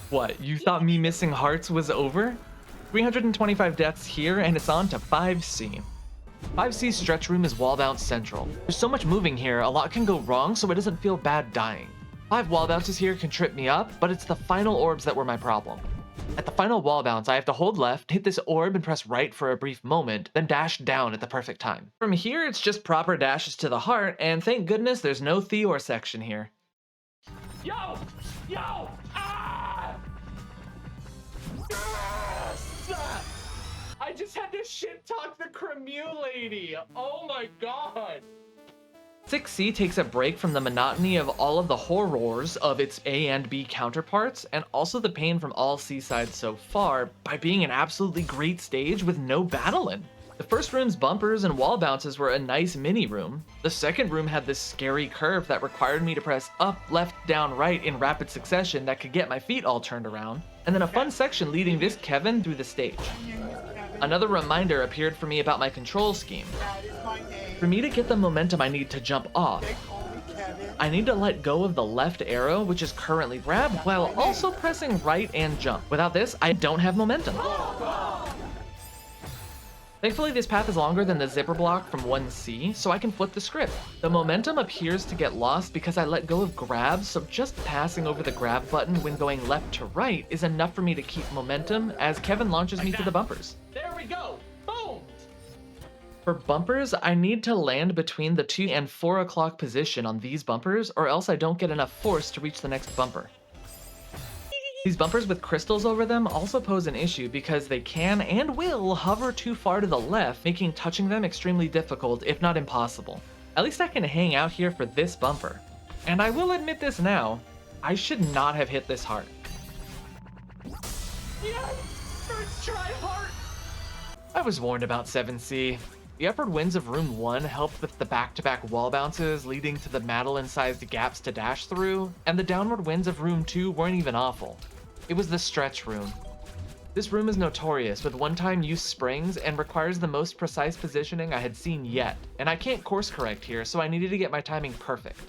Speaker 1: What, you thought me missing hearts was over? 325 deaths here, and it's on to 5C. 5C's stretch room is wall bounce central. There's so much moving here, a lot can go wrong, so it doesn't feel bad dying. 5 wall bounces here can trip me up, but it's the final orbs that were my problem. At the final wall bounce, I have to hold left, hit this orb and press right for a brief moment, then dash down at the perfect time. From here, it's just proper dashes to the heart, and thank goodness there's no Theor section here.
Speaker 2: Yo! Yo! Ah! Yes! I just had to shit talk the Cremu lady. Oh my god.
Speaker 1: 6C takes a break from the monotony of all of the horrors of its A and B counterparts, and also the pain from all C-sides so far, by being an absolutely great stage with no battle-in. The first room's bumpers and wall bounces were a nice mini room. The second room had this scary curve that required me to press up, left, down, right in rapid succession that could get my feet all turned around, and then a fun section leading this Kevin through the stage. Another reminder appeared for me about my control scheme. For me to get the momentum I need to jump off, I need to let go of the left arrow, which is currently grab, while also pressing right and jump. Without this, I don't have momentum. Thankfully, this path is longer than the zipper block from 1C, so I can flip the script. The momentum appears to get lost because I let go of grab, so just passing over the grab button when going left to right is enough for me to keep momentum as Kevin launches me to the bumpers.
Speaker 2: There we go. Boom.
Speaker 1: For bumpers, I need to land between the 2 and 4 o'clock position on these bumpers, or else I don't get enough force to reach the next bumper. These bumpers with crystals over them also pose an issue because they can and will hover too far to the left, making touching them extremely difficult, if not impossible. At least I can hang out here for this bumper. And I will admit this now, I should not have hit this hard.
Speaker 2: Yes! First try heart!
Speaker 1: I was warned about 7C. The upward winds of room 1 helped with the back-to-back wall bounces leading to the Madeline-sized gaps to dash through, and the downward winds of room 2 weren't even awful. It was the stretch room. This room is notorious with one-time use springs and requires the most precise positioning I had seen yet, and I can't course correct here, so I needed to get my timing perfect.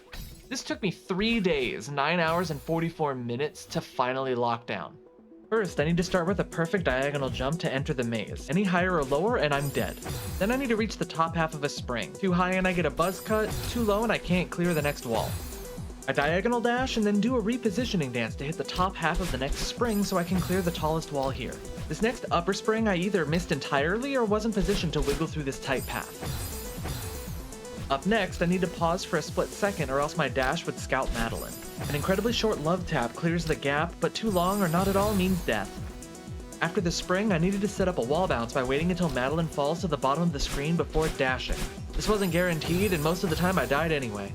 Speaker 1: This took me 3 days, 9 hours and 44 minutes to finally lock down. First, I need to start with a perfect diagonal jump to enter the maze. Any higher or lower and I'm dead. Then I need to reach the top half of a spring. Too high and I get a buzz cut, too low and I can't clear the next wall. I diagonal dash and then do a repositioning dance to hit the top half of the next spring so I can clear the tallest wall here. This next upper spring I either missed entirely or wasn't positioned to wiggle through this tight path. Up next, I need to pause for a split second or else my dash would scout Madeline. An incredibly short love tap clears the gap, but too long or not at all means death. After the spring, I needed to set up a wall bounce by waiting until Madeline falls to the bottom of the screen before dashing. This wasn't guaranteed, and most of the time I died anyway.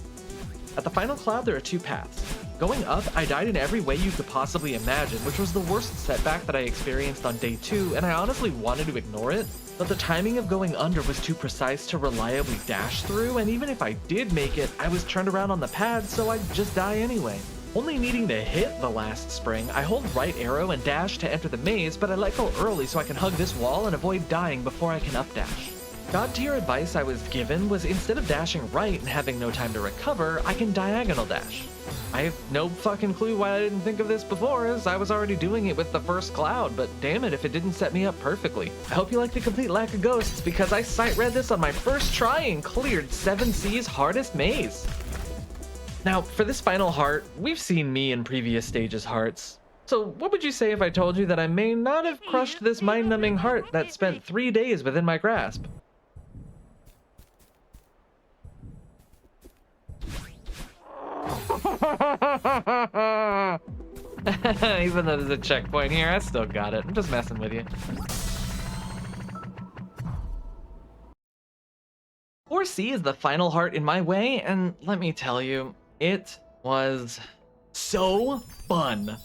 Speaker 1: At the final cloud, there are 2 paths. Going up, I died in every way you could possibly imagine, which was the worst setback that I experienced on day 2, and I honestly wanted to ignore it, but the timing of going under was too precise to reliably dash through, and even if I did make it, I was turned around on the pad, so I'd just die anyway. Only needing to hit the last spring, I hold right arrow and dash to enter the maze, but I let go early so I can hug this wall and avoid dying before I can updash. God tier advice I was given was instead of dashing right and having no time to recover, I can diagonal dash. I have no fucking clue why I didn't think of this before, as I was already doing it with the first cloud, but damn it if it didn't set me up perfectly. I hope you like the complete lack of ghosts, because I sight read this on my first try and cleared 7C's hardest maze. Now, for this final heart, we've seen me in previous stages' hearts. So what would you say if I told you that I may not have crushed this mind-numbing heart that spent 3 days within my grasp? Even though there's a checkpoint here, I still got it. I'm just messing with you. 4C is the final heart in my way, and let me tell you, it was so fun.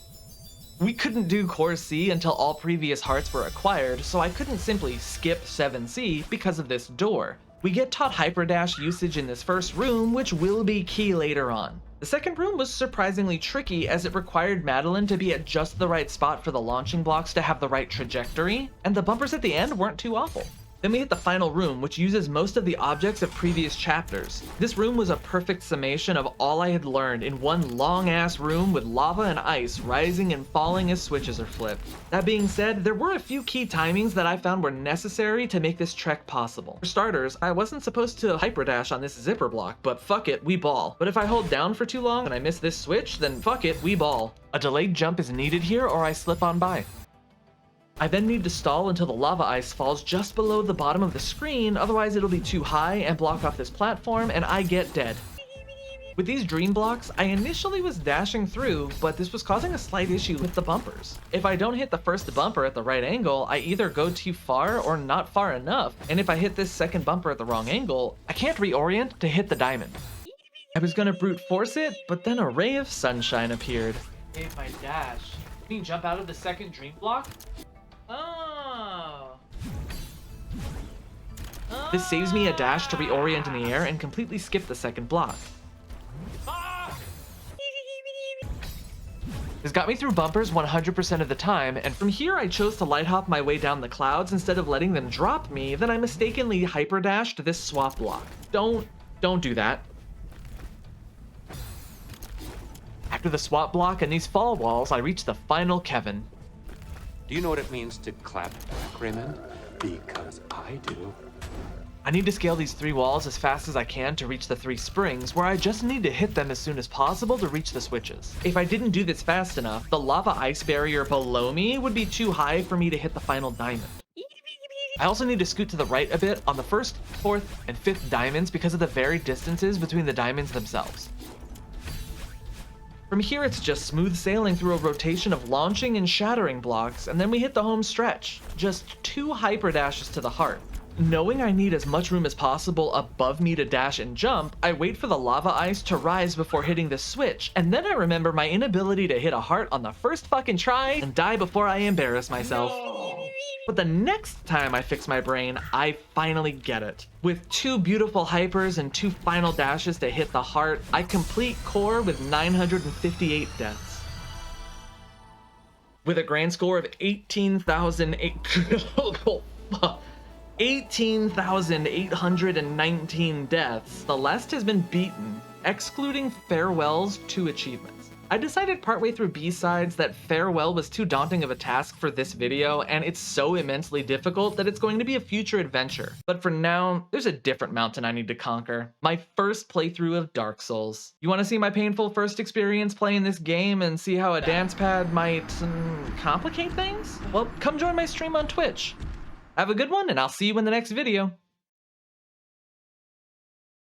Speaker 1: We couldn't do Core C until all previous hearts were acquired, so I couldn't simply skip 7C because of this door. We get taught hyperdash usage in this first room, which will be key later on. The second room was surprisingly tricky as it required Madeline to be at just the right spot for the launching blocks to have the right trajectory, and the bumpers at the end weren't too awful. Then we hit the final room, which uses most of the objects of previous chapters. This room was a perfect summation of all I had learned in one long-ass room with lava and ice rising and falling as switches are flipped. That being said, there were a few key timings that I found were necessary to make this trek possible. For starters, I wasn't supposed to hyperdash on this zipper block, but fuck it, we ball. But if I hold down for too long and I miss this switch, then fuck it, we ball. A delayed jump is needed here or I slip on by. I then need to stall until the lava ice falls just below the bottom of the screen, otherwise it'll be too high and block off this platform and I get dead. With these dream blocks, I initially was dashing through, but this was causing a slight issue with the bumpers. If I don't hit the first bumper at the right angle, I either go too far or not far enough, and if I hit this second bumper at the wrong angle, I can't reorient to hit the diamond. I was gonna brute force it, but then a ray of sunshine appeared.
Speaker 2: If I dash, you mean jump out of the second dream block? Oh.
Speaker 1: This saves me a dash to reorient in the air and completely skip the second block. This got me through bumpers 100% of the time, and from here I chose to light hop my way down the clouds instead of letting them drop me, then I mistakenly hyperdashed this swap block. Don't do that.
Speaker 3: After the swap block and these fall walls, I reach the final Kevin.
Speaker 4: Do you know what it means to clap back, Raymond? Because I do.
Speaker 3: I need to scale these 3 walls as fast as I can to reach the 3 springs, where I just need to hit them as soon as possible to reach the switches. If I didn't do this fast enough, the lava ice barrier below me would be too high for me to hit the final diamond. I also need to scoot to the right a bit on the 1st, 4th, and 5th diamonds because of the varied distances between the diamonds themselves. From here, it's just smooth sailing through a rotation of launching and shattering blocks, and then we hit the home stretch. Just 2 hyper dashes to the heart. Knowing I need as much room as possible above me to dash and jump, I wait for the lava ice to rise before hitting the switch, and then I remember my inability to hit a heart on the first fucking try and die before I embarrass myself.
Speaker 2: No.
Speaker 3: But the next time I fix my brain, I finally get it. With 2 beautiful hypers and 2 final dashes to hit the heart, I complete core with 958 deaths. With a grand score of 18,819 deaths, Celeste has been beaten, excluding Farewell's 2 achievements. I decided partway through B-sides that Farewell was too daunting of a task for this video, and it's so immensely difficult that it's going to be a future adventure. But for now, there's a different mountain I need to conquer. My first playthrough of Dark Souls. You want to see my painful first experience playing this game and see how a dance pad might complicate things? Well, come join my stream on Twitch. Have a good one, and I'll see you in the next video.